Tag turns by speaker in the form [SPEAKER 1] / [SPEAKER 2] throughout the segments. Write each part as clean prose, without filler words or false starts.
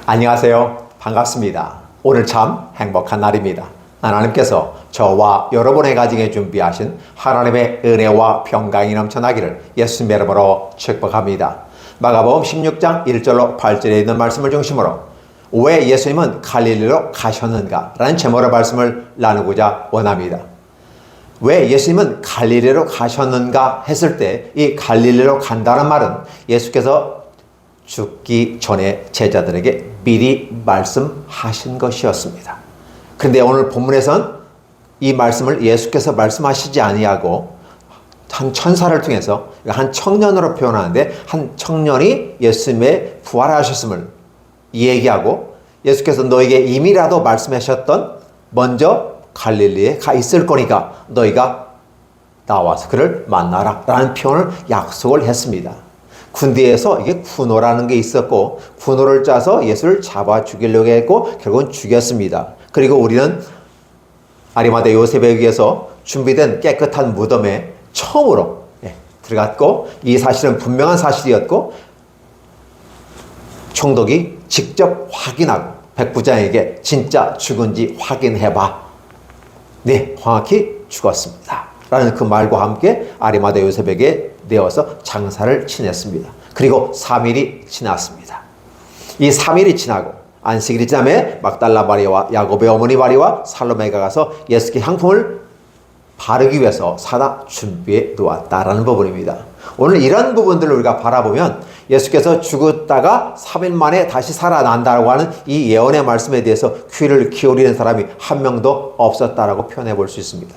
[SPEAKER 1] 안녕하세요. 반갑습니다. 오늘 참 행복한 날입니다. 하나님께서 저와 여러분의 가정에 준비하신 하나님의 은혜와 평강이 넘쳐나기를 예수님의 이름으로 축복합니다. 마가복음 16장 1절로 8절에 있는 말씀을 중심으로 왜 예수님은 갈릴리로 가셨는가? 라는 제목의 말씀을 나누고자 원합니다. 왜 예수님은 갈릴리로 가셨는가 했을 때 이 갈릴리로 간다는 말은 예수께서 죽기 전에 제자들에게 미리 말씀하신 것이었습니다. 그런데 오늘 본문에선 이 말씀을 예수께서 말씀하시지 아니하고 한 천사를 통해서 한 청년으로 표현하는데 한 청년이 예수님의 부활하셨음을 얘기하고 예수께서 너에게 이미라도 말씀하셨던 먼저 갈릴리에 가 있을 거니까 너희가 나와서 그를 만나라 라는 표현을 약속을 했습니다. 군대에서 이게 군호라는 게 있었고 군호를 짜서 예수를 잡아 죽이려고 했고 결국은 죽였습니다. 그리고 우리는 아리마대 요셉에 의해서 준비된 깨끗한 무덤에 처음으로 들어갔고 이 사실은 분명한 사실이었고 총독이 직접 확인하고 백부장에게 진짜 죽은지 확인해봐. 네, 정확히 죽었습니다. 라는 그 말과 함께 아리마대 요셉에게 내어서 장사를 지냈습니다. 그리고 3일이 지났습니다. 이 3일이 지나고 안식일이 지나면 막달라 마리아와 야곱의 어머니 마리아와 살로메가 가서 예수께 향품을 바르기 위해서 사다 준비해 놓았다라는 부분입니다. 오늘 이런 부분들을 우리가 바라보면 예수께서 죽었다가 3일 만에 다시 살아난다고 하는 이 예언의 말씀에 대해서 귀를 기울이는 사람이 한 명도 없었다라고 표현해 볼 수 있습니다.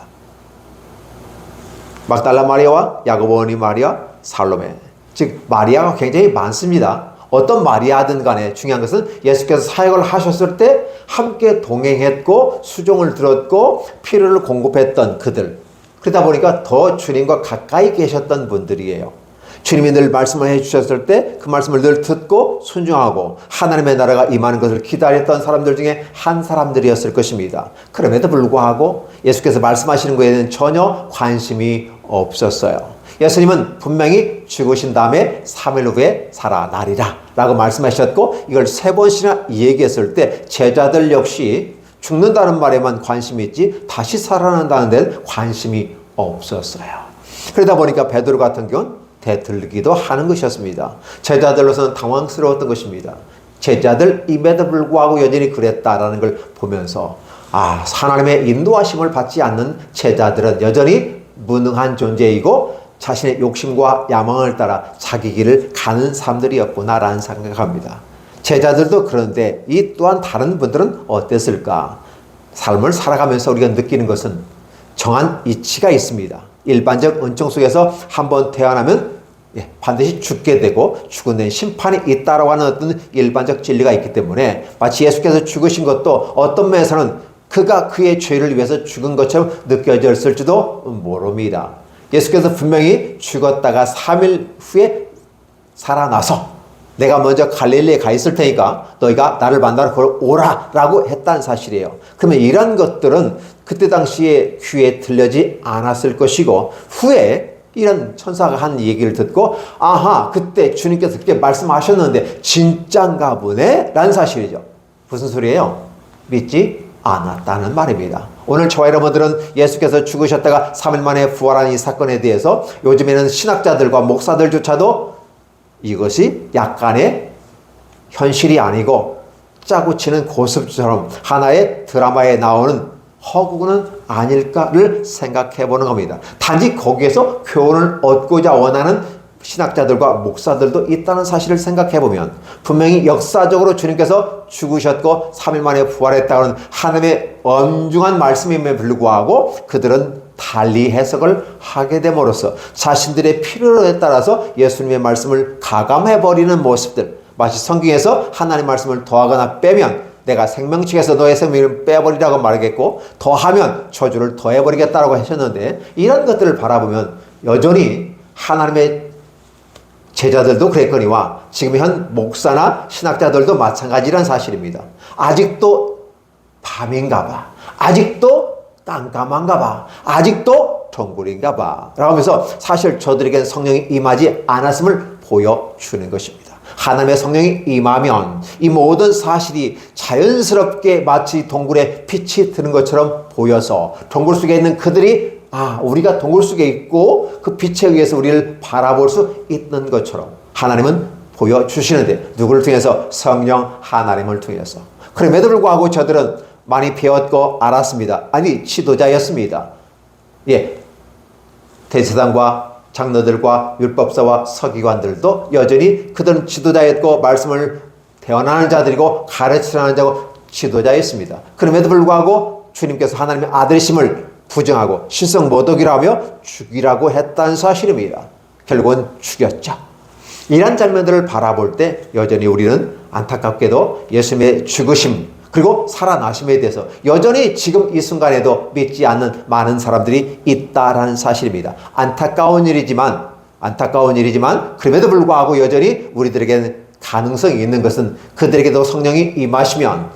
[SPEAKER 1] 막달라 마리아와 야곱 어머니 마리아, 살로메. 즉 마리아가 굉장히 많습니다. 어떤 마리아든 간에 중요한 것은 예수께서 사역을 하셨을 때 함께 동행했고 수종을 들었고 필요를 공급했던 그들. 그러다 보니까 더 주님과 가까이 계셨던 분들이에요. 주님이 늘 말씀을 해주셨을 때 그 말씀을 늘 듣고 순종하고 하나님의 나라가 임하는 것을 기다렸던 사람들 중에 한 사람들이었을 것입니다. 그럼에도 불구하고 예수께서 말씀하시는 것에 대해서는 전혀 관심이 없었어요. 예수님은 분명히 죽으신 다음에 3일 후에 살아나리라 라고 말씀하셨고 이걸 3번씩이나 얘기했을 때 제자들 역시 죽는다는 말에만 관심이 있지 다시 살아난다는 데는 관심이 없었어요. 그러다 보니까 베드로 같은 경우는 대들기도 하는 것이었습니다. 제자들로서는 당황스러웠던 것입니다. 제자들임에도 불구하고 여전히 그랬다라는 걸 보면서 하나님의 인도하심을 받지 않는 제자들은 여전히 무능한 존재이고 자신의 욕심과 야망을 따라 자기 길을 가는 사람들이었구나라는 생각합니다. 제자들도 그런데 이 또한 다른 분들은 어땠을까? 삶을 살아가면서 우리가 느끼는 것은 정한 이치가 있습니다. 일반적 은총 속에서 한번 태어나면 반드시 죽게 되고 죽은 데는 심판이 있다라고 하는 어떤 일반적 진리가 있기 때문에 마치 예수께서 죽으신 것도 어떤 면에서는 그가 그의 죄를 위해서 죽은 것처럼 느껴졌을지도 모릅니다. 예수께서 분명히 죽었다가 3일 후에 살아나서 내가 먼저 갈릴리에 가 있을 테니까 너희가 나를 만나러 오라 라고 했다는 사실이에요. 그러면 이런 것들은 그때 당시에 귀에 들려지 않았을 것이고 후에 이런 천사가 한 얘기를 듣고 그때 주님께서 그렇게 말씀하셨는데 진짠가 보네 라는 사실이죠. 무슨 소리예요? 믿지 않았다는 말입니다. 오늘 저와 여러분들은 예수께서 죽으셨다가 3일 만에 부활한 이 사건에 대해서 요즘에는 신학자들과 목사들조차도 이것이 약간의 현실이 아니고 짜고 치는 고습처럼 하나의 드라마에 나오는 허구는 아닐까를 생각해 보는 겁니다. 단지 거기에서 교훈을 얻고자 원하는 신학자들과 목사들도 있다는 사실을 생각해 보면 분명히 역사적으로 주님께서 죽으셨고 3일 만에 부활했다는 하나님의 엄중한 말씀임에 불구하고 그들은 달리 해석을 하게 됨으로써 자신들의 필요에 따라서 예수님의 말씀을 가감해버리는 모습들, 마치 성경에서 하나님의 말씀을 더하거나 빼면 내가 생명책에서 너의 생명을 빼버리라고 말하겠고 더하면 저주를 더해버리겠다라고 하셨는데 이런 것들을 바라보면 여전히 하나님의 제자들도 그랬거니와 지금 현 목사나 신학자들도 마찬가지란 사실입니다. 아직도 밤인가 봐. 아직도 깜깜한가 봐. 아직도 동굴인가 봐. 라고 하면서 사실 저들에게는 성령이 임하지 않았음을 보여주는 것입니다. 하나님의 성령이 임하면 이 모든 사실이 자연스럽게 마치 동굴에 빛이 드는 것처럼 보여서 동굴 속에 있는 그들이 우리가 동굴 속에 있고 그 빛에 의해서 우리를 바라볼 수 있는 것처럼 하나님은 보여주시는데 누구를 통해서? 성령 하나님을 통해서. 그럼에도 불구하고 저들은 많이 배웠고 알았습니다. 아니, 지도자였습니다. 대제사장과 장로들과 율법사와 서기관들도 여전히 그들은 지도자였고 말씀을 대언하는 자들이고 가르치는 자고 지도자였습니다. 그럼에도 불구하고 주님께서 하나님의 아들이심을 부정하고 실성모독이라 하며 죽이라고 했다는 사실입니다. 결국은 죽였죠. 이런 장면들을 바라볼 때 여전히 우리는 안타깝게도 예수님의 죽으심 그리고 살아나심에 대해서 여전히 지금 이 순간에도 믿지 않는 많은 사람들이 있다라는 사실입니다. 안타까운 일이지만 그럼에도 불구하고 여전히 우리들에게는 가능성이 있는 것은 그들에게도 성령이 임하시면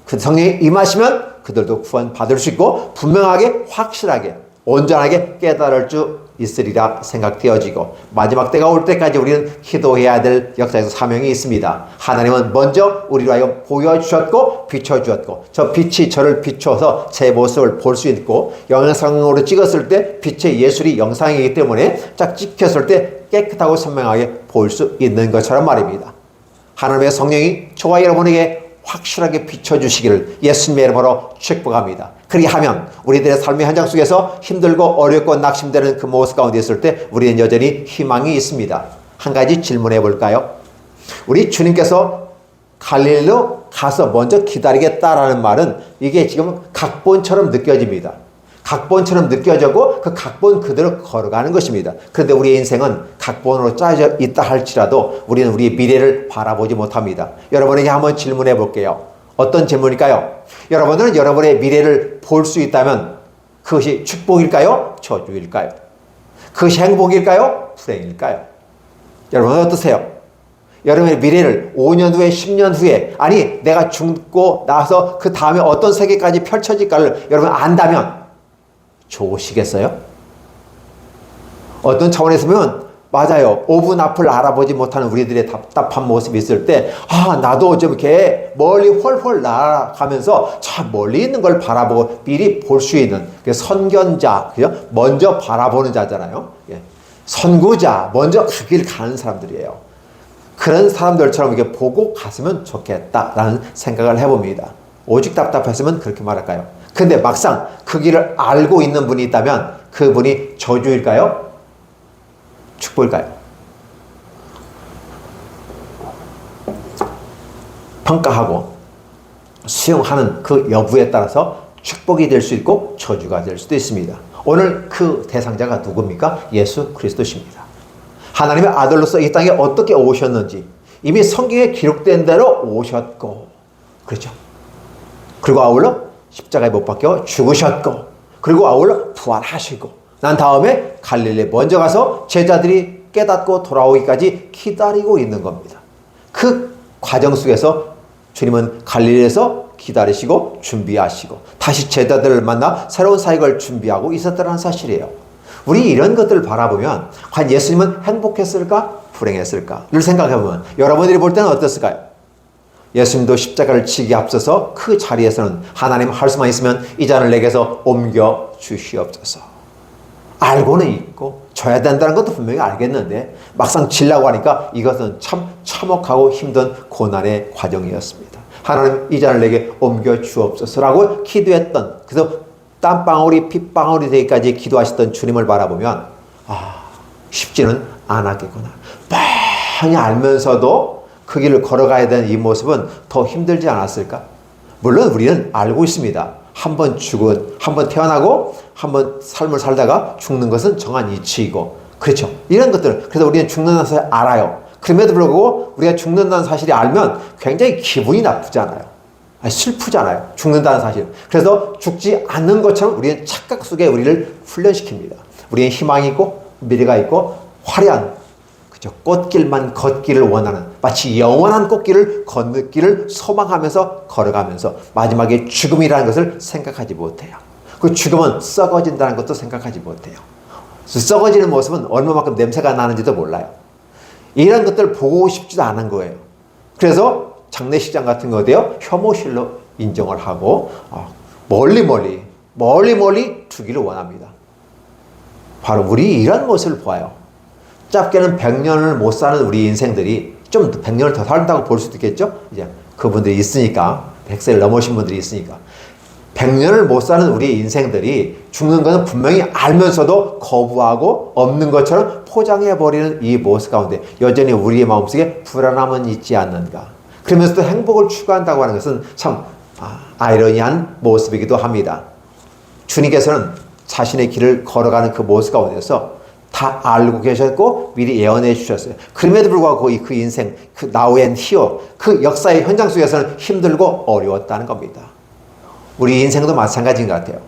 [SPEAKER 1] 그 성령이 임하시면 그들도 구원 받을 수 있고 분명하게 확실하게 온전하게 깨달을 수 있으리라 생각되어지고 마지막 때가 올 때까지 우리는 기도해야 될 역사에서 사명이 있습니다. 하나님은 먼저 우리로 하여금 보여주셨고 비춰주었고 저 빛이 저를 비춰서 제 모습을 볼 수 있고 영상으로 찍었을 때 빛의 예술이 영상이기 때문에 딱 찍혔을 때 깨끗하고 선명하게 볼 수 있는 것처럼 말입니다. 하나님의 성령이 저와 여러분에게 확실하게 비춰주시기를 예수님의 이름으로 축복합니다. 그리하면 우리들의 삶의 현장 속에서 힘들고 어렵고 낙심되는 그 모습 가운데 있을 때 우리는 여전히 희망이 있습니다. 한 가지 질문해 볼까요? 우리 주님께서 갈릴리로 가서 먼저 기다리겠다라는 말은 이게 지금 각본처럼 느껴집니다. 각본처럼 느껴지고 그 각본 그대로 걸어가는 것입니다. 그런데 우리의 인생은 각본으로 짜여져 있다 할지라도 우리는 우리의 미래를 바라보지 못합니다. 여러분에게 한번 질문해 볼게요. 어떤 질문일까요? 여러분들은 여러분의 미래를 볼 수 있다면 그것이 축복일까요? 저주일까요? 그것이 행복일까요? 불행일까요? 여러분은 어떠세요? 여러분의 미래를 5년 후에 10년 후에 아니 내가 죽고 나서 그 다음에 어떤 세계까지 펼쳐질까를 여러분 안다면 좋으시겠어요? 어떤 차원에서 보면 맞아요. 5분 앞을 알아보지 못하는 우리들의 답답한 모습이 있을 때 나도 좀 이렇게 멀리 훨훨 날아가면서 저 멀리 있는 걸 바라보고 미리 볼 수 있는 선견자, 그죠? 먼저 바라보는 자잖아요. 선구자, 먼저 그 길 가는 사람들이에요. 그런 사람들처럼 이렇게 보고 갔으면 좋겠다라는 생각을 해봅니다. 오직 답답했으면 그렇게 말할까요? 근데 막상 그 길을 알고 있는 분이 있다면 그분이 저주일까요? 축복일까요? 평가하고 수용하는 그 여부에 따라서 축복이 될 수 있고 저주가 될 수도 있습니다. 오늘 그 대상자가 누굽니까? 예수 그리스도십니다. 하나님의 아들로서 이 땅에 어떻게 오셨는지 이미 성경에 기록된 대로 오셨고 그렇죠. 그리고 아울러 십자가에 못 박혀 죽으셨고 그리고 아울러 부활하시고 난 다음에 갈릴리에 먼저 가서 제자들이 깨닫고 돌아오기까지 기다리고 있는 겁니다. 그 과정 속에서 주님은 갈릴리에서 기다리시고 준비하시고 다시 제자들을 만나 새로운 사역을 준비하고 있었다는 사실이에요. 우리 이런 것들을 바라보면 과연 예수님은 행복했을까? 불행했을까를 생각해보면 여러분들이 볼 때는 어땠을까요? 예수님도 십자가를 지기 앞서서 그 자리에서는 하나님 할 수만 있으면 이 잔을 내게서 옮겨 주시옵소서. 알고는 있고 져야 된다는 것도 분명히 알겠는데 막상 지려고 하니까 이것은 참 참혹하고 힘든 고난의 과정이었습니다. 하나님 이 잔을 내게 옮겨 주옵소서라고 기도했던 그래서 땀방울이 핏방울이 되기까지 기도하셨던 주님을 바라보면 쉽지는 않았겠구나. 뻔히 알면서도 그 길을 걸어가야 되는 이 모습은 더 힘들지 않았을까? 물론 우리는 알고 있습니다. 한 번 태어나고 한 번 삶을 살다가 죽는 것은 정한 이치이고 그렇죠. 이런 것들 그래서 우리는 죽는다는 사실 알아요. 그럼에도 불구하고 우리가 죽는다는 사실이 알면 굉장히 기분이 나쁘잖아요. 슬프잖아요. 죽는다는 사실. 그래서 죽지 않는 것처럼 우리는 착각 속에 우리를 훈련시킵니다. 우리는 희망이 있고 미래가 있고 화려한 그죠? 꽃길만 걷기를 원하는 마치 영원한 꽃길을 걷기를 소망하면서 걸어가면서 마지막에 죽음이라는 것을 생각하지 못해요. 그 죽음은 썩어진다는 것도 생각하지 못해요. 썩어지는 모습은 얼마만큼 냄새가 나는지도 몰라요. 이런 것들을 보고 싶지도 않은 거예요. 그래서 장례식장 같은 거 어때요? 혐오실로 인정을 하고 멀리 두기를 원합니다. 바로 우리 이런 모습을 보아요. 짧게는 100년을 못 사는 우리 인생들이 좀 100년을 더 살다고 볼 수도 있겠죠? 이제 그분들이 있으니까, 100세를 넘으신 분들이 있으니까. 100년을 못 사는 우리 인생들이 죽는 것은 분명히 알면서도 거부하고 없는 것처럼 포장해버리는 이 모습 가운데 여전히 우리의 마음속에 불안함은 있지 않는가. 그러면서도 행복을 추구한다고 하는 것은 참 아이러니한 모습이기도 합니다. 주님께서는 자신의 길을 걸어가는 그 모습 가운데서 다 알고 계셨고 미리 예언해 주셨어요. 그럼에도 불구하고 그 인생, 그 now and here, 그 역사의 현장 속에서는 힘들고 어려웠다는 겁니다. 우리 인생도 마찬가지인 것 같아요.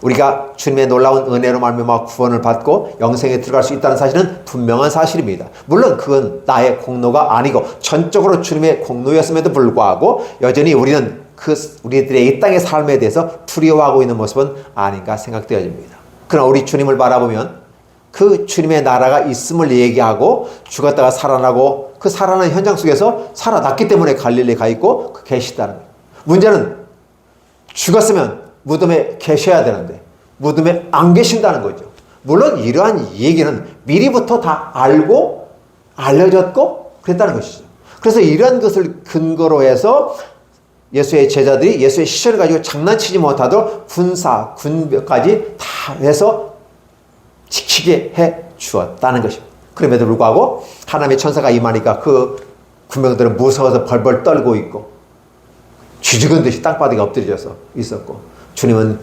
[SPEAKER 1] 우리가 주님의 놀라운 은혜로 말미암아 구원을 받고 영생에 들어갈 수 있다는 사실은 분명한 사실입니다. 물론 그건 나의 공로가 아니고 전적으로 주님의 공로였음에도 불구하고 여전히 우리는 우리들의 이 땅의 삶에 대해서 두려워하고 있는 모습은 아닌가 생각되어집니다. 그러나 우리 주님을 바라보면 그 주님의 나라가 있음을 얘기하고 죽었다가 살아나고 그 살아난 현장 속에서 살아났기 때문에 갈릴리에 가 있고 계시다는 거예요. 문제는 죽었으면 무덤에 계셔야 되는데 무덤에 안 계신다는 거죠. 물론 이러한 얘기는 미리부터 다 알고 알려졌고 그랬다는 것이죠. 그래서 이런 것을 근거로 해서 예수의 제자들이 예수의 시절을 가지고 장난치지 못하도록 군사, 군병까지 다 해서 지키게 해 주었다는 것입니다. 그럼에도 불구하고 하나님의 천사가 임하니까 그 군병들은 무서워서 벌벌 떨고 있고 쥐죽은 듯이 땅바닥에 엎드려져서 있었고 주님은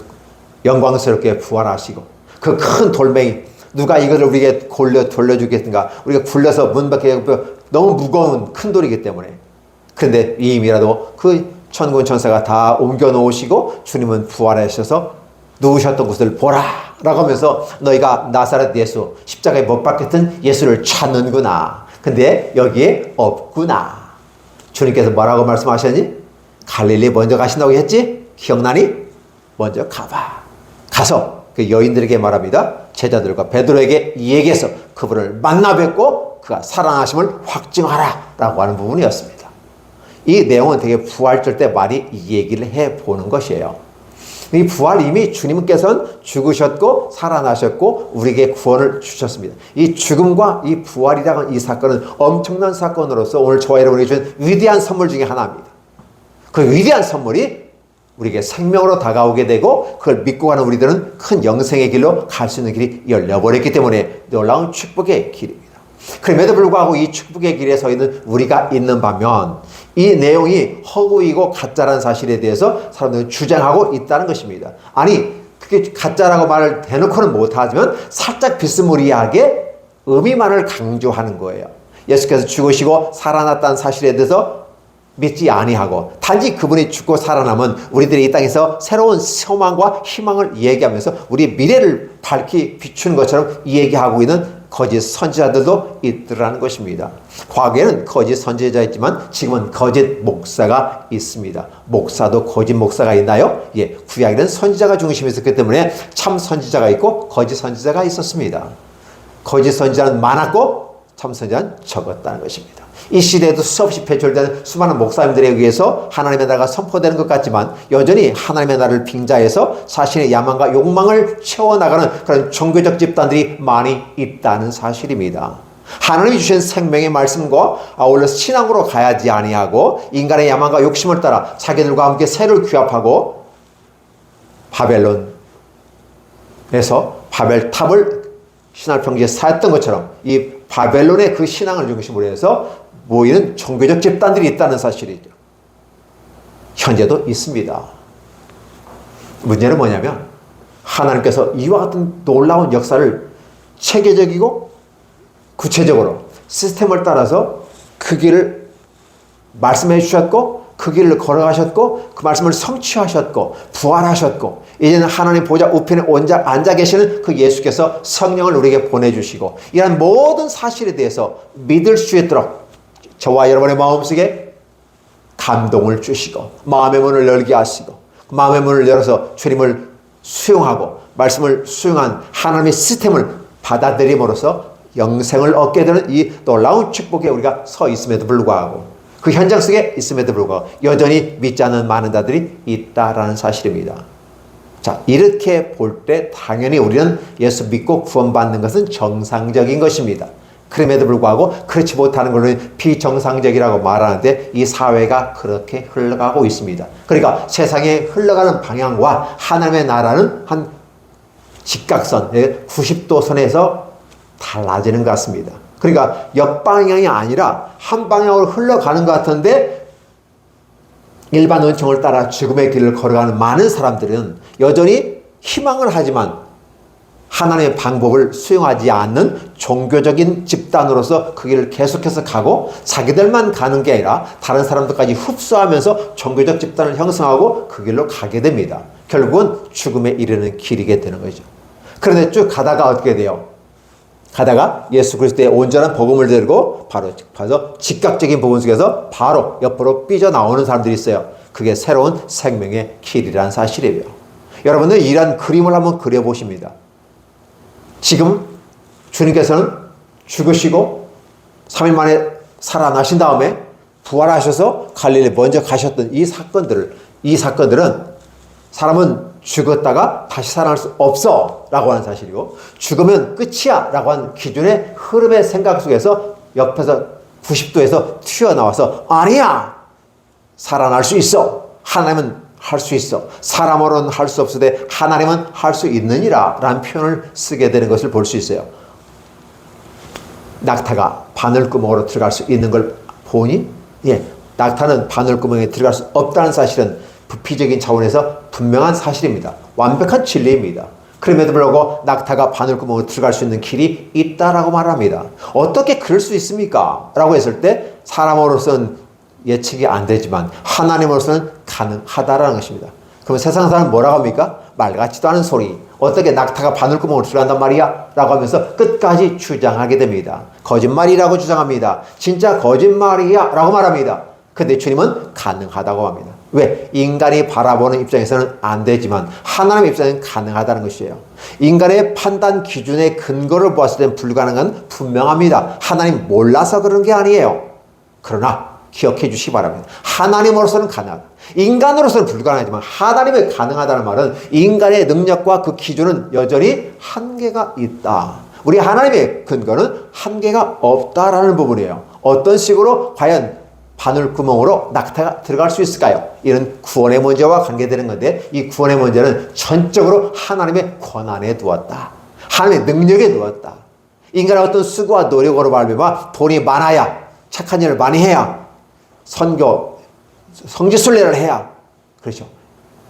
[SPEAKER 1] 영광스럽게 부활하시고 그 큰 돌멩이 누가 이것을 우리에게 돌려주겠는가. 우리가 굴려서 문 밖에 너무 무거운 큰 돌이기 때문에 그런데 이임이라도 그 천군 천사가 다 옮겨 놓으시고 주님은 부활하셔서 누우셨던 곳을 보라 라고 하면서 너희가 나사렛 예수 십자가에 못 박혔던 예수를 찾는구나. 근데 여기에 없구나. 주님께서 뭐라고 말씀하셨니? 갈릴리 먼저 가신다고 했지? 기억나니? 먼저 가봐. 가서 그 여인들에게 말합니다. 제자들과 베드로에게 얘기해서 그분을 만나 뵙고 그가 살아나심을 확증하라 라고 하는 부분이었습니다. 이 내용은 되게 부활절 때 많이 얘기를 해보는 것이에요. 이 부활 이미 주님께서는 죽으셨고 살아나셨고 우리에게 구원을 주셨습니다. 이 죽음과 이 부활이라는 이 사건은 엄청난 사건으로서 오늘 저와 여러분에게 주신 위대한 선물 중에 하나입니다. 그 위대한 선물이 우리에게 생명으로 다가오게 되고 그걸 믿고 가는 우리들은 큰 영생의 길로 갈 수 있는 길이 열려버렸기 때문에 놀라운 축복의 길입니다. 그럼에도 불구하고 이 축복의 길에 서 있는 우리가 있는 반면 이 내용이 허구이고 가짜라는 사실에 대해서 사람들은 주장하고 있다는 것입니다. 아니 그게 가짜라고 말을 대놓고는 못하지만 살짝 비스무리하게 의미만을 강조하는 거예요. 예수께서 죽으시고 살아났다는 사실에 대해서 믿지 아니하고 단지 그분이 죽고 살아남은 우리들이 이 땅에서 새로운 소망과 희망을 얘기하면서 우리의 미래를 밝히 비추는 것처럼 얘기하고 있는 거짓 선지자들도 있더라는 것입니다. 과거에는 거짓 선지자였지만 지금은 거짓 목사가 있습니다. 목사도 거짓 목사가 있나요? 예, 구약에는 선지자가 중심에 있었기 때문에 참 선지자가 있고 거짓 선지자가 있었습니다. 거짓 선지자는 많았고 참 선지자는 적었다는 것입니다. 이 시대에도 수없이 배출되는 수많은 목사님들에 의해서 하나님의 나라가 선포되는 것 같지만 여전히 하나님의 나라를 빙자해서 자신의 야망과 욕망을 채워나가는 그런 종교적 집단들이 많이 있다는 사실입니다. 하나님이 주신 생명의 말씀과 아울러 신앙으로 가야지 아니하고 인간의 야망과 욕심을 따라 자기들과 함께 새를 규합하고 바벨론에서 바벨탑을 신할 평지에 쌓였던 것처럼 이 바벨론의 그 신앙을 중심으로 해서 모이는 종교적 집단들이 있다는 사실이죠. 현재도 있습니다. 문제는 뭐냐면 하나님께서 이와 같은 놀라운 역사를 체계적이고 구체적으로 시스템을 따라서 그 길을 말씀해 주셨고 그 길을 걸어가셨고 그 말씀을 성취하셨고 부활하셨고 이제는 하나님 보좌 우편에 앉아 계시는 그 예수께서 성령을 우리에게 보내주시고 이런 모든 사실에 대해서 믿을 수 있도록 저와 여러분의 마음속에 감동을 주시고 마음의 문을 열게 하시고 마음의 문을 열어서 주님을 수용하고 말씀을 수용한 하나님의 시스템을 받아들임으로써 영생을 얻게 되는 이 놀라운 축복에 우리가 서 있음에도 불구하고 그 현장 속에 있음에도 불구하고 여전히 믿지 않는 많은 자들이 있다라는 사실입니다. 자, 이렇게 볼 때 당연히 우리는 예수 믿고 구원받는 것은 정상적인 것입니다. 그럼에도 불구하고 그렇지 못하는 것은 비정상적이라고 말하는데 이 사회가 그렇게 흘러가고 있습니다. 그러니까 세상에 흘러가는 방향과 하나님의 나라는 한 직각선, 90도 선에서 달라지는 것 같습니다. 그러니까 역방향이 아니라 한 방향으로 흘러가는 것 같은데 일반 은총을 따라 죽음의 길을 걸어가는 많은 사람들은 여전히 희망을 하지만 하나님의 방법을 수용하지 않는 종교적인 집단으로서 그 길을 계속해서 가고 자기들만 가는 게 아니라 다른 사람들까지 흡수하면서 종교적 집단을 형성하고 그 길로 가게 됩니다. 결국은 죽음에 이르는 길이게 되는 거죠. 그런데 쭉 가다가 어떻게 돼요? 가다가 예수 그리스도의 온전한 복음을 들고 바로 직각적인 부분 속에서 바로 옆으로 삐져나오는 사람들이 있어요. 그게 새로운 생명의 길이라는 사실이에요. 여러분들 이런 그림을 한번 그려보십니다. 지금 주님께서는 죽으시고 3일 만에 살아나신 다음에 부활하셔서 갈릴리 먼저 가셨던 이 사건들은 사람은 죽었다가 다시 살아날 수 없어 라고 하는 사실이고 죽으면 끝이야 라고 하는 기존의 흐름의 생각 속에서 옆에서 90도에서 튀어나와서 아니야 살아날 수 있어 하나님은 할 수 있어 사람으로는 할 수 없으되 하나님은 할 수 있느니라 라는 표현을 쓰게 되는 것을 볼 수 있어요. 낙타가 바늘구멍으로 들어갈 수 있는 걸 보니 낙타는 바늘구멍에 들어갈 수 없다는 사실은 부피적인 차원에서 분명한 사실입니다. 완벽한 진리입니다. 그럼에도 불구하고 낙타가 바늘구멍으로 들어갈 수 있는 길이 있다라고 말합니다. 어떻게 그럴 수 있습니까? 라고 했을 때 사람으로서는 예측이 안 되지만 하나님으로서는 가능하다라는 것입니다. 그러면 세상 사람은 뭐라고 합니까? 말 같지도 않은 소리. 어떻게 낙타가 바늘구멍으로 들어간단 말이야? 라고 하면서 끝까지 주장하게 됩니다. 거짓말이라고 주장합니다. 진짜 거짓말이야 라고 말합니다. 근데 주님은 가능하다고 합니다. 왜? 인간이 바라보는 입장에서는 안 되지만 하나님의 입장에서는 가능하다는 것이에요. 인간의 판단 기준의 근거를 보았을 때는 불가능한 분명합니다. 하나님 몰라서 그런 게 아니에요. 그러나 기억해 주시기 바랍니다. 하나님으로서는 가능하다. 인간으로서는 불가능하지만 하나님의 가능하다는 말은 인간의 능력과 그 기준은 여전히 한계가 있다. 우리 하나님의 근거는 한계가 없다라는 부분이에요. 어떤 식으로 과연 바늘구멍으로 낙타가 들어갈 수 있을까요? 이런 구원의 문제와 관계되는 건데 이 구원의 문제는 전적으로 하나님의 권한에 두었다. 하나님의 능력에 두었다. 인간의 어떤 수고와 노력으로 말미암아 돈이 많아야 착한 일을 많이 해야 선교, 성지순례를 해야 그렇죠.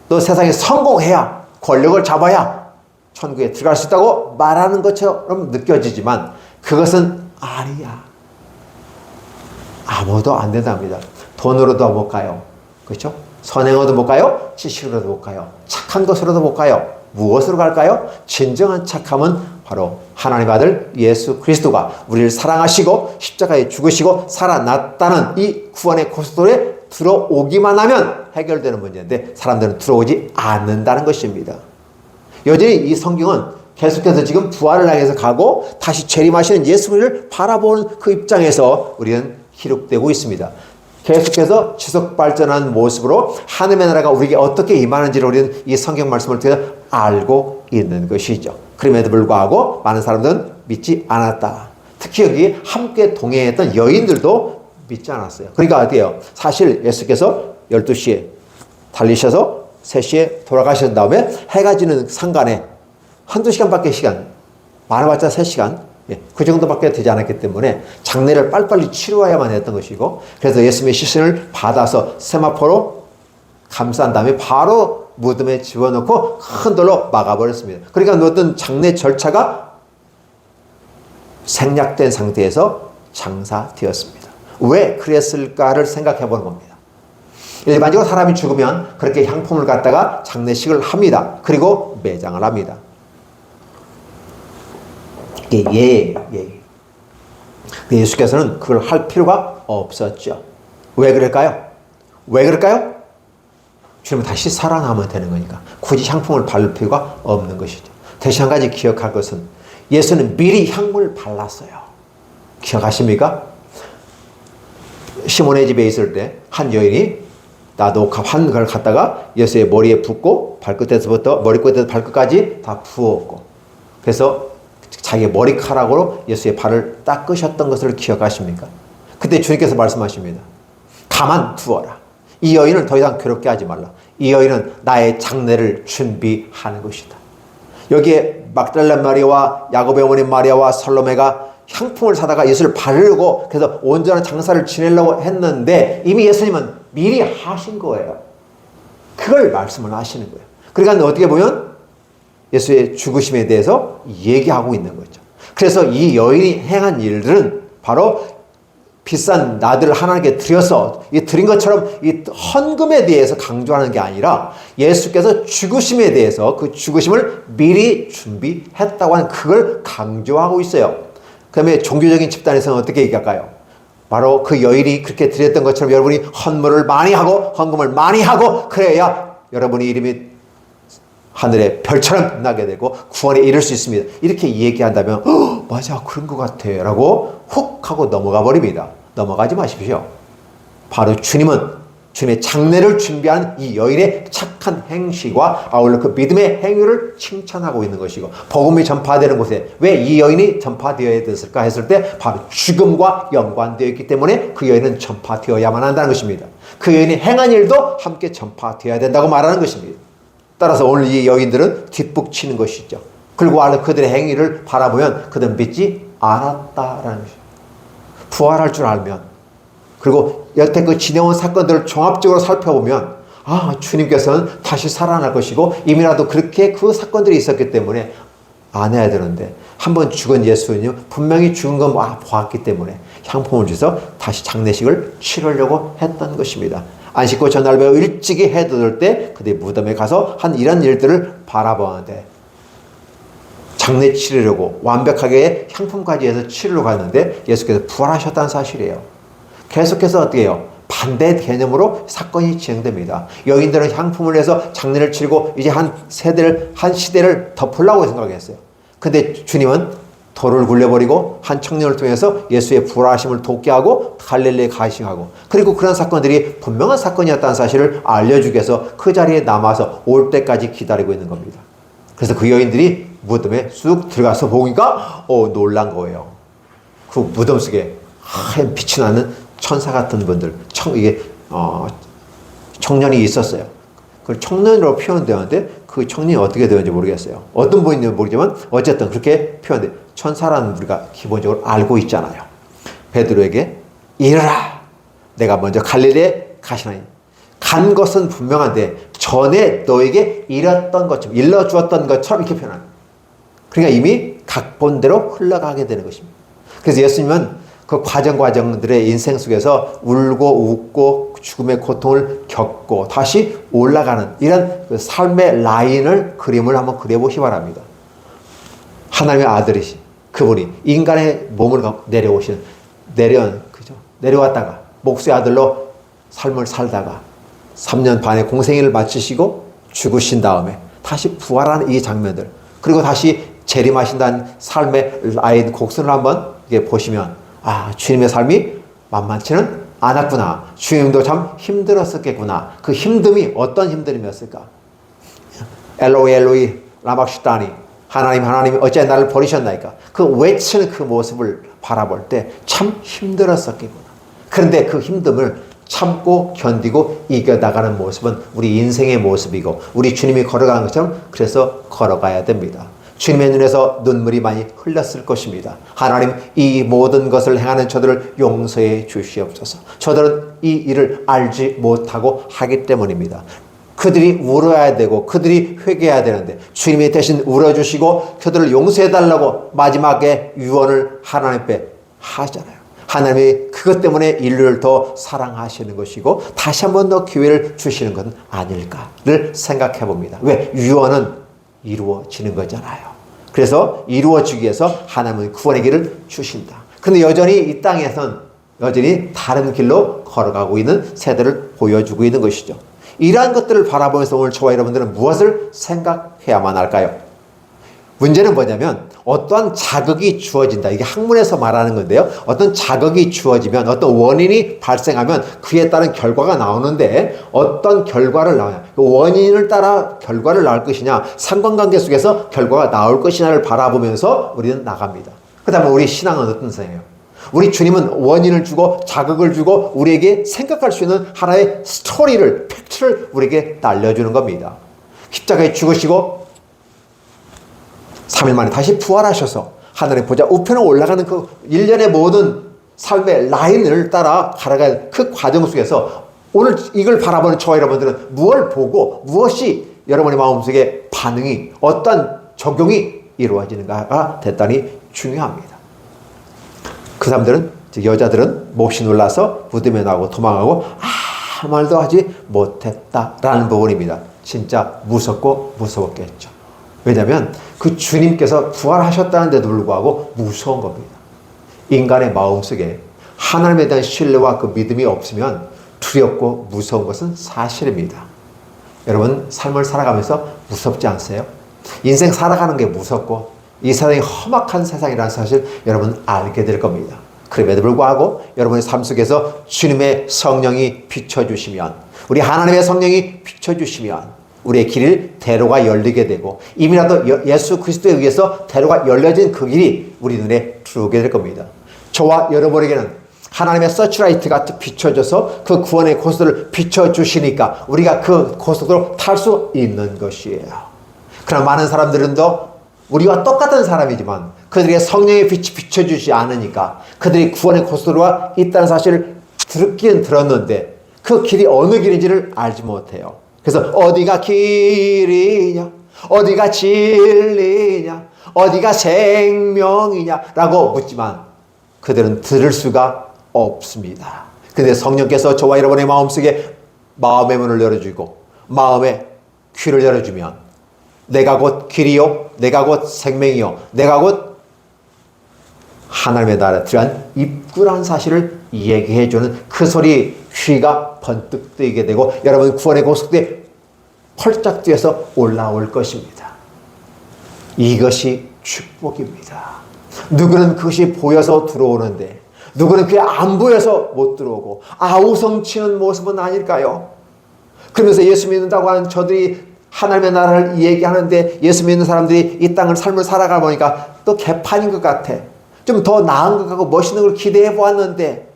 [SPEAKER 1] 또 세상에 성공해야 권력을 잡아야 천국에 들어갈 수 있다고 말하는 것처럼 느껴지지만 그것은 아니야. 아무도 안 된답니다. 돈으로도 못 가요. 그렇죠? 선행으로도 못 가요. 지식으로도 못 가요. 착한 것으로도 못 가요. 무엇으로 갈까요? 진정한 착함은 바로 하나님의 아들 예수 그리스도가 우리를 사랑하시고 십자가에 죽으시고 살아났다는 이 구원의 고스도에 들어오기만 하면 해결되는 문제인데 사람들은 들어오지 않는다는 것입니다. 여전히 이 성경은 계속해서 지금 부활을 향해서 가고 다시 재림하시는 예수를 바라보는 그 입장에서 우리는 기록되고 있습니다. 계속해서 지속 발전한 모습으로 하나님의 나라가 우리에게 어떻게 임하는지를 우리는 이 성경 말씀을 통해서 알고 있는 것이죠. 그럼에도 불구하고 많은 사람들은 믿지 않았다. 특히 여기 함께 동행했던 여인들도 믿지 않았어요. 그러니까 어때요? 사실 예수께서 12시에 달리셔서 3시에 돌아가신 다음에 해가 지는 상간에 한두 시간밖에 많아봤자 3시간 그 정도밖에 되지 않았기 때문에 장례를 빨리빨리 치루어야만 했던 것이고 그래서 예수님의 시신을 받아서 세마포로 감싼 다음에 바로 무덤에 집어넣고 큰 돌로 막아버렸습니다. 그러니까 어떤 장례 절차가 생략된 상태에서 장사되었습니다. 왜 그랬을까를 생각해 보는 겁니다. 일반적으로 사람이 죽으면 그렇게 향품을 갖다가 장례식을 합니다. 그리고 매장을 합니다. 예수께서는 그걸 할 필요가 없었죠. 왜 그럴까요? 주님은 다시 살아나면 되는 거니까 굳이 향품을 바를 필요가 없는 것이죠. 대신 한 가지 기억할 것은 예수는 미리 향물 발랐어요. 기억하십니까? 시몬의 집에 있을 때 한 여인이 나도 한 걸 갖다가 예수의 머리에 붓고 발끝에서부터 머리끝에서 발끝까지 다 부었고, 그래서 자기 머리카락으로 예수의 발을 닦으셨던 것을 기억하십니까? 그때 주님께서 말씀하십니다. 가만 두어라. 이 여인을 더 이상 괴롭게 하지 말라. 이 여인은 나의 장례를 준비하는 것이다. 여기에 막달라 마리아와 야곱의 어머니 마리아와 살로메가 향품을 사다가 예수를 바르고 그래서 온전한 장사를 지내려고 했는데 이미 예수님은 미리 하신 거예요. 그걸 말씀을 하시는 거예요. 그러니까 어떻게 보면 예수의 죽으심에 대해서 얘기하고 있는 거죠. 그래서 이 여인이 행한 일들은 바로 비싼 나들을 하나님께 드려서 이 드린 것처럼 이 헌금에 대해서 강조하는 게 아니라 예수께서 죽으심에 대해서 그 죽으심을 미리 준비했다고 하는 그걸 강조하고 있어요. 그 다음에 종교적인 집단에서는 어떻게 얘기할까요? 바로 그 여인이 그렇게 드렸던 것처럼 여러분이 헌물을 많이 하고 헌금을 많이 하고 그래야 여러분의 이름이 하늘의 별처럼 나게 되고 구원에 이를 수 있습니다. 이렇게 얘기한다면 맞아 그런 것 같아 라고 훅 하고 넘어가 버립니다. 넘어가지 마십시오. 바로 주님은 주님의 장례를 준비한 이 여인의 착한 행실과 아울러 그 믿음의 행위를 칭찬하고 있는 것이고, 복음이 전파되는 곳에 왜 이 여인이 전파되어야 됐을까 했을 때 바로 죽음과 연관되어 있기 때문에 그 여인은 전파되어야만 한다는 것입니다. 그 여인이 행한 일도 함께 전파되어야 된다고 말하는 것입니다. 따라서 오늘 이 여인들은 뒷북치는 것이죠. 그리고 그들의 행위를 바라보면 그들은 믿지 않았다라는 것입니다. 부활할 줄 알면, 그리고 여태껏 지내온 사건들을 종합적으로 살펴보면 주님께서는 다시 살아날 것이고 이미라도 그렇게 그 사건들이 있었기 때문에 안 해야 되는데 한번 죽은 예수님 분명히 죽은 건 보았기 때문에 향품을 주서 다시 장례식을 치르려고 했던 것입니다. 안식구 전날에 일찍이 해 돋을 때 그들이 무덤에 가서 한 이런 일들을 바라보는데 장례 치르려고 완벽하게 향품까지 해서 치르려고 하는데 예수께서 부활하셨다는 사실이에요. 계속해서 어떻게 해요? 반대 개념으로 사건이 진행됩니다. 여인들은 향품을 해서 장례를 치르고 이제 한 시대를 덮으려고 생각했어요. 근데 주님은 돌을 굴려버리고 한 청년을 통해서 예수의 부활하심을 돕게 하고 갈릴리에 가시하고, 그리고 그런 사건들이 분명한 사건이었다는 사실을 알려주기 위해서 그 자리에 남아서 올 때까지 기다리고 있는 겁니다. 그래서 그 여인들이 무덤에 쑥 들어가서 보니까 놀란 거예요. 그 무덤 속에 하얀 빛이 나는 천사 같은 분들, 청년이 있었어요. 그 청년으로 표현되었는데 그 청년이 어떻게 되었는지 모르겠어요. 어떤 분인지 모르지만 어쨌든 그렇게 표현돼. 천사라는 우리가 기본적으로 알고 있잖아요. 베드로에게 일어라, 내가 먼저 갈릴리에 가시나니. 간 것은 분명한데 전에 너에게 일러주었던 것처럼 이렇게 표현합니다. 그러니까 이미 각본대로 흘러가게 되는 것입니다. 그래서 예수님은 그 과정들의 인생 속에서 울고 웃고 죽음의 고통을 겪고 다시 올라가는 이런 그 삶의 라인을 그림을 한번 그려보시기 바랍니다. 하나님의 아들이신 그분이 인간의 몸을 갖고 내려왔다가 목수의 아들로 삶을 살다가 3년 반의 공생애를 마치시고 죽으신 다음에 다시 부활하는 이 장면들, 그리고 다시 재림하신다는 삶의 라인 곡선을 한번 보시면 주님의 삶이 만만치는 않았구나. 주님도 참 힘들었었겠구나. 그 힘듦이 어떤 힘듦이었을까? 엘로이 엘로이 라박시다니, 하나님 어째 나를 버리셨나이까? 그 외치는 그 모습을 바라볼 때 참 힘들었었겠구나. 그런데 그 힘듦을 참고 견디고 이겨나가는 모습은 우리 인생의 모습이고 우리 주님이 걸어가는 것처럼 그래서 걸어가야 됩니다. 주님의 눈에서 눈물이 많이 흘렀을 것입니다. 하나님, 이 모든 것을 행하는 저들을 용서해 주시옵소서. 저들은 이 일을 알지 못하고 하기 때문입니다. 그들이 울어야 되고 그들이 회개해야 되는데 주님이 대신 울어주시고 그들을 용서해달라고 마지막에 유언을 하나님 앞에 하잖아요. 하나님이 그것 때문에 인류를 더 사랑하시는 것이고 다시 한 번 더 기회를 주시는 것은 아닐까를 생각해 봅니다. 왜? 유언은 이루어지는 거잖아요. 그래서 이루어지기 위해서 하나님은 구원의 길을 주신다. 근데 여전히 이 땅에서는 여전히 다른 길로 걸어가고 있는 세대를 보여주고 있는 것이죠. 이러한 것들을 바라보면서 오늘 저와 여러분들은 무엇을 생각해야만 할까요? 문제는 뭐냐면 어떠한 자극이 주어진다. 이게 학문에서 말하는 건데요. 어떤 자극이 주어지면 어떤 원인이 발생하면 그에 따른 결과가 나오는데 어떤 결과를 나오냐. 그 원인을 따라 결과를 낳을 것이냐. 상관관계 속에서 결과가 나올 것이냐를 바라보면서 우리는 나갑니다. 그 다음에 우리 신앙은 어떤 생이에요? 우리 주님은 원인을 주고 자극을 주고 우리에게 생각할 수 있는 하나의 스토리를, 팩트를 우리에게 알려주는 겁니다. 십자가에 죽으시고 3일 만에 다시 부활하셔서 하늘의 보좌 우편에 올라가는 그 일련의 모든 삶의 라인을 따라 걸어갈 그 과정 속에서 오늘 이걸 바라보는 저와 여러분들은 무엇을 보고 무엇이 여러분의 마음속에 반응이 어떤 적용이 이루어지는가가 대단히 중요합니다. 그 사람들은, 여자들은 몹시 놀라서 무덤에 나오고 도망하고 아무 말도 하지 못했다라는 부분입니다. 진짜 무섭고 무서웠겠죠. 왜냐하면 그 주님께서 부활하셨다는데도 불구하고 무서운 겁니다. 인간의 마음속에 하나님에 대한 신뢰와 그 믿음이 없으면 두렵고 무서운 것은 사실입니다. 여러분 삶을 살아가면서 무섭지 않으세요? 인생 살아가는 게 무섭고 이 세상이 험악한 세상이라는 사실 여러분 알게 될 겁니다. 그럼에도 불구하고 여러분의 삶 속에서 주님의 성령이 비춰주시면, 우리 하나님의 성령이 비춰주시면 우리의 길을 대로가 열리게 되고 이미라도 예수 그리스도에 의해서 대로가 열려진 그 길이 우리 눈에 들어오게 될 겁니다. 저와 여러분에게는 하나님의 서치라이트가 비춰져서 그 구원의 고속도로를 비춰주시니까 우리가 그 고속도로를 탈 수 있는 것이에요. 그러나 많은 사람들은 우리와 똑같은 사람이지만 그들에게 성령의 빛이 비춰주지 않으니까 그들이 구원의 고속도로가 있다는 사실을 듣긴 들었는데 그 길이 어느 길인지를 알지 못해요. 그래서 어디가 길이냐, 어디가 진리냐, 어디가 생명이냐 라고 묻지만 그들은 들을 수가 없습니다. 근데 성령께서 저와 여러분의 마음속에 마음의 문을 열어주고 마음의 귀를 열어주면 내가 곧 길이요, 내가 곧 생명이요, 내가 곧 하나님의 나라에 들어간 입구라는 사실을 얘기해주는 그 소리 귀가 번뜩 뜨이게 되고 여러분 구원의 고속도로에 펄짝 뛰어서 올라올 것입니다. 이것이 축복입니다. 누구는 그것이 보여서 들어오는데 누구는 그게 안 보여서 못 들어오고 아우성치는 모습은 아닐까요? 그러면서 예수 믿는다고 하는 저들이 하나님의 나라를 얘기하는데 예수 믿는 사람들이 이 땅을 삶을 살아가 보니까 또 개판인 것 같아. 좀 더 나은 것 같고 멋있는 걸 기대해 보았는데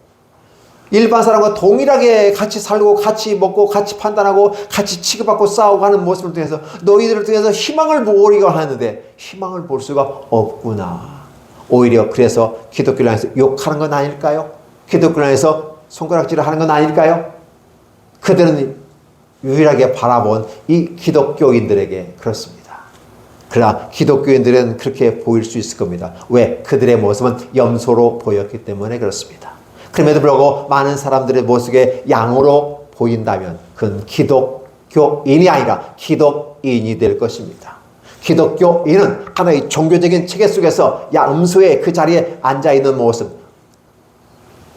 [SPEAKER 1] 일반 사람과 동일하게 같이 살고 같이 먹고 같이 판단하고 같이 취급받고 싸우고 하는 모습을 통해서 너희들을 통해서 희망을 보려고 하는데 희망을 볼 수가 없구나. 오히려 그래서 기독교를 향해서 욕하는 건 아닐까요? 기독교를 향해서 손가락질을 하는 건 아닐까요? 그들은 유일하게 바라본 이 기독교인들에게 그렇습니다. 그러나 기독교인들은 그렇게 보일 수 있을 겁니다. 왜? 그들의 모습은 염소로 보였기 때문에 그렇습니다. 그럼에도 불구하고 많은 사람들의 모습에 양으로 보인다면 그건 기독교인이 아니라 기독인이 될 것입니다. 기독교인은 하나의 종교적인 체계 속에서 염소의 그 자리에 앉아있는 모습,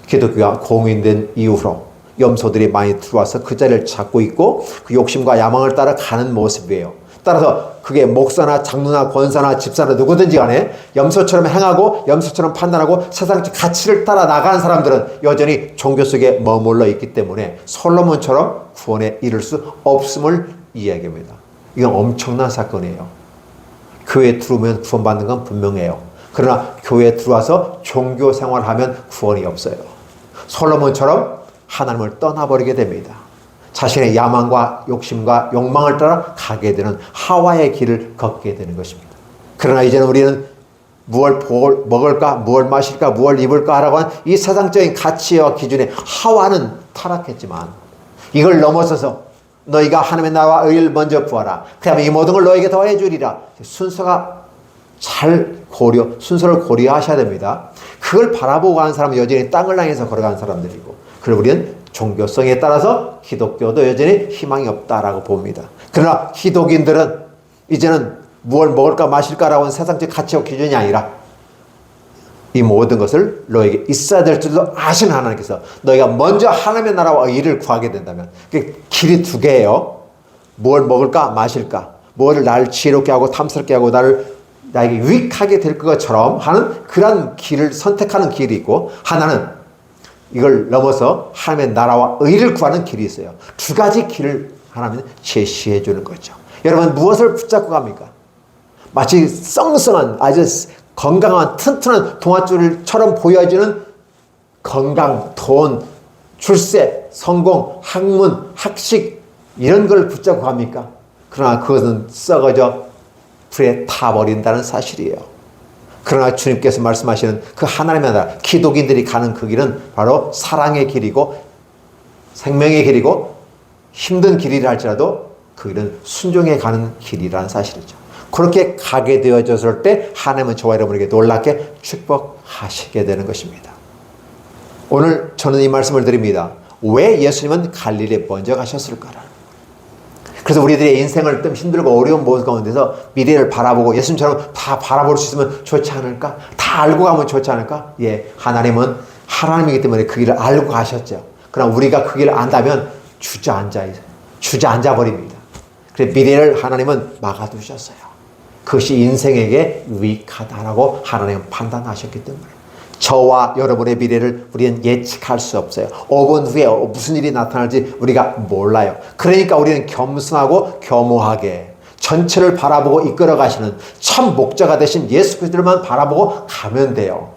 [SPEAKER 1] 기독교가 공인된 이후로 염소들이 많이 들어와서 그 자리를 잡고 있고 그 욕심과 야망을 따라 가는 모습이에요. 따라서 그게 목사나 장로나 권사나 집사나 누구든지 간에 염소처럼 행하고 염소처럼 판단하고 세상적 가치를 따라 나가는 사람들은 여전히 종교 속에 머물러 있기 때문에 솔로몬처럼 구원에 이를 수 없음을 이야기합니다. 이건 엄청난 사건이에요. 교회에 들어오면 구원받는 건 분명해요. 그러나 교회에 들어와서 종교 생활하면 구원이 없어요. 솔로몬처럼 하나님을 떠나버리게 됩니다. 자신의 야망과 욕심과 욕망을 따라 가게 되는 하와의 길을 걷게 되는 것입니다. 그러나 이제는 우리는 무엇을 먹을까, 무엇을 마실까, 무엇을 입을까 하라고 하는 이 세상적인 가치와 기준에 하와는 타락했지만 이걸 넘어서서 너희가 하나님의 나라와 의를 먼저 구하라. 그러면 이 모든 걸 너에게 더해 주리라. 순서를 고려하셔야 됩니다. 그걸 바라보고 가는 사람은 여전히 땅을 향해서 걸어가는 사람들이고 그리고 우리는 종교성에 따라서 기독교도 여전히 희망이 없다라고 봅니다. 그러나 기독인들은 이제는 무엇을 먹을까 마실까라고 하는 세상적 가치와 기준이 아니라 이 모든 것을 너에게 있어야 될 줄도 아시는 하나님께서 너희가 먼저 하나님의 나라와 의를 구하게 된다면 길이 두 개예요. 무엇을 먹을까 마실까, 무엇을 나를 지혜롭게 하고 탐스럽게 하고 나를 나에게 유익하게 될 것처럼 하는 그런 길을 선택하는 길이 있고, 하나는 이걸 넘어서 하나님의 나라와 의를 구하는 길이 있어요. 두 가지 길을 하나님은 제시해 주는 거죠. 여러분, 무엇을 붙잡고 갑니까? 마치 썽썽한 아주 건강한 튼튼한 동아줄처럼 보여지는 건강, 돈, 출세, 성공, 학문, 학식 이런 걸 붙잡고 갑니까? 그러나 그것은 썩어져 불에 타버린다는 사실이에요. 그러나 주님께서 말씀하시는 그 하나님의 나라, 기독인들이 가는 그 길은 바로 사랑의 길이고 생명의 길이고 힘든 길이라 할지라도 그 길은 순종해 가는 길이라는 사실이죠. 그렇게 가게 되어졌을 때 하나님은 저와 여러분에게 놀랍게 축복하시게 되는 것입니다. 오늘 저는 이 말씀을 드립니다. 왜 예수님은 갈릴리에 먼저 가셨을까라. 그래서 우리들의 인생을 좀 힘들고 어려운 모습 가운데서 미래를 바라보고 예수님처럼 다 바라볼 수 있으면 좋지 않을까? 다 알고 가면 좋지 않을까? 예, 하나님은 하나님이기 때문에 그 길을 알고 가셨죠. 그러나 우리가 그 길을 안다면 주저앉아 버립니다. 그래서 미래를 하나님은 막아두셨어요. 그것이 인생에게 유익하다라고 하나님은 판단하셨기 때문에 저와 여러분의 미래를 우리는 예측할 수 없어요. 5분 후에 무슨 일이 나타날지 우리가 몰라요. 그러니까 우리는 겸손하고 겸허하게 전체를 바라보고 이끌어 가시는 참 목자가 되신 예수 그리스도만 바라보고 가면 돼요.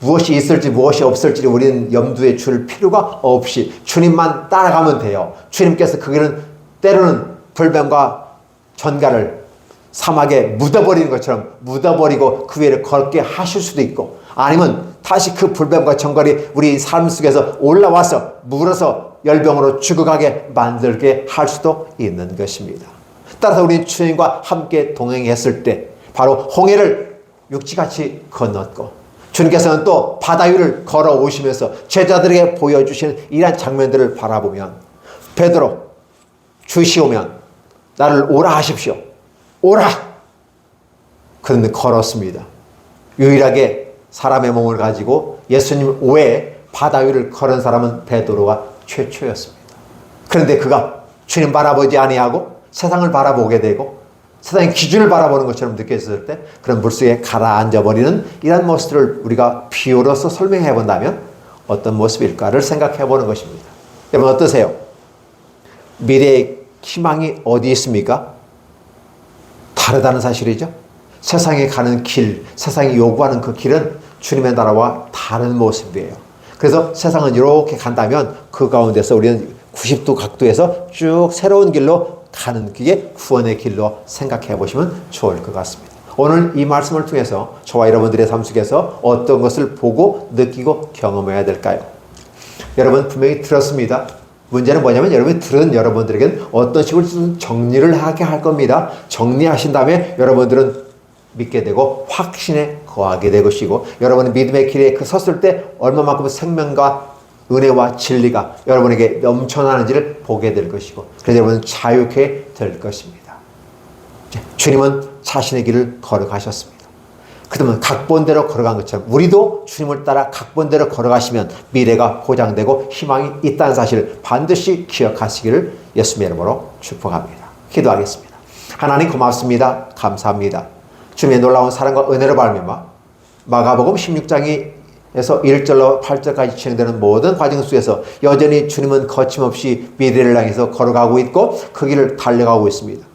[SPEAKER 1] 무엇이 있을지 무엇이 없을지 우리는 염두에 줄 필요가 없이 주님만 따라가면 돼요. 주님께서 그 길은 때로는 불뱀과 전갈을 사막에 묻어버리는 것처럼 묻어버리고 그 위를 걷게 하실 수도 있고, 아니면 다시 그 불뱀과 전갈이 우리 삶 속에서 올라와서 물어서 열병으로 죽어가게 만들게 할 수도 있는 것입니다. 따라서 우리는 주님과 함께 동행했을 때 바로 홍해를 육지같이 건넜고, 주님께서는 또 바다 위를 걸어오시면서 제자들에게 보여주시는 이러한 장면들을 바라보면, 베드로 주시오면 나를 오라 하십시오. 오라! 그런데 걸었습니다. 유일하게 사람의 몸을 가지고 예수님 외에 바다 위를 걸은 사람은 베드로가 최초였습니다. 그런데 그가 주님 바라보지 아니하고 세상을 바라보게 되고 세상의 기준을 바라보는 것처럼 느껴졌을 때 그런 물속에 가라앉아 버리는 이런 모습들을 우리가 비유로서 설명해 본다면 어떤 모습일까를 생각해 보는 것입니다. 여러분 어떠세요? 미래의 희망이 어디 있습니까? 다르다는 사실이죠. 세상에 가는 길, 세상이 요구하는 그 길은 주님의 나라와 다른 모습이에요. 그래서 세상은 이렇게 간다면 그 가운데서 우리는 90도 각도에서 쭉 새로운 길로 가는 그게 구원의 길로 생각해 보시면 좋을 것 같습니다. 오늘 이 말씀을 통해서 저와 여러분들의 삶 속에서 어떤 것을 보고 느끼고 경험해야 될까요? 여러분 분명히 들었습니다. 문제는 뭐냐면 여러분이 들은 여러분들에게는 어떤 식으로 정리를 하게 할 겁니다. 정리하신 다음에 여러분들은 믿게 되고 확신에 거하게 될 것이고, 여러분의 믿음의 길에 그 섰을 때 얼마만큼 생명과 은혜와 진리가 여러분에게 넘쳐나는지를 보게 될 것이고, 그래서 여러분은 자유케 될 것입니다. 주님은 자신의 길을 걸어가셨습니다. 그러면 각본대로 걸어간 것처럼 우리도 주님을 따라 각본대로 걸어가시면 미래가 보장되고 희망이 있다는 사실을 반드시 기억하시기를 예수님의 이름으로 축복합니다. 기도하겠습니다. 하나님 고맙습니다. 감사합니다. 주님의 놀라운 사랑과 은혜를 발견하며 마가복음 16장에서 1절로 8절까지 진행되는 모든 과정 속에서 여전히 주님은 거침없이 미래를 향해서 걸어가고 있고 그 길을 달려가고 있습니다.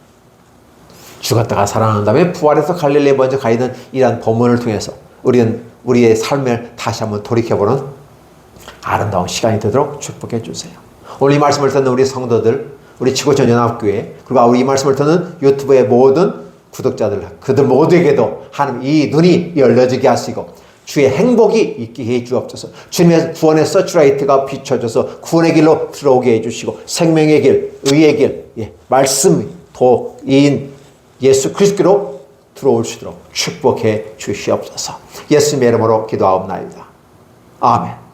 [SPEAKER 1] 죽었다가 살아난 다음에 부활해서 갈릴리에 먼저 가 있는 이러한 본문을 통해서 우리는 우리의 삶을 다시 한번 돌이켜보는 아름다운 시간이 되도록 축복해 주세요. 오늘 이 말씀을 듣는 우리 성도들, 우리 지구촌 연합교회, 그리고 우리 이 말씀을 듣는 유튜브의 모든 구독자들, 그들 모두에게도 하나님 이 눈이 열려지게 하시고 주의 행복이 있게 해 주옵소서. 주님의 구원의 서치라이트가 비춰져서 구원의 길로 들어오게 해 주시고 생명의 길, 의의 길, 말씀, 도인 예수 그리스도로 들어올 수 있도록 축복해 주시옵소서. 예수님의 이름으로 기도하옵나이다. 아멘.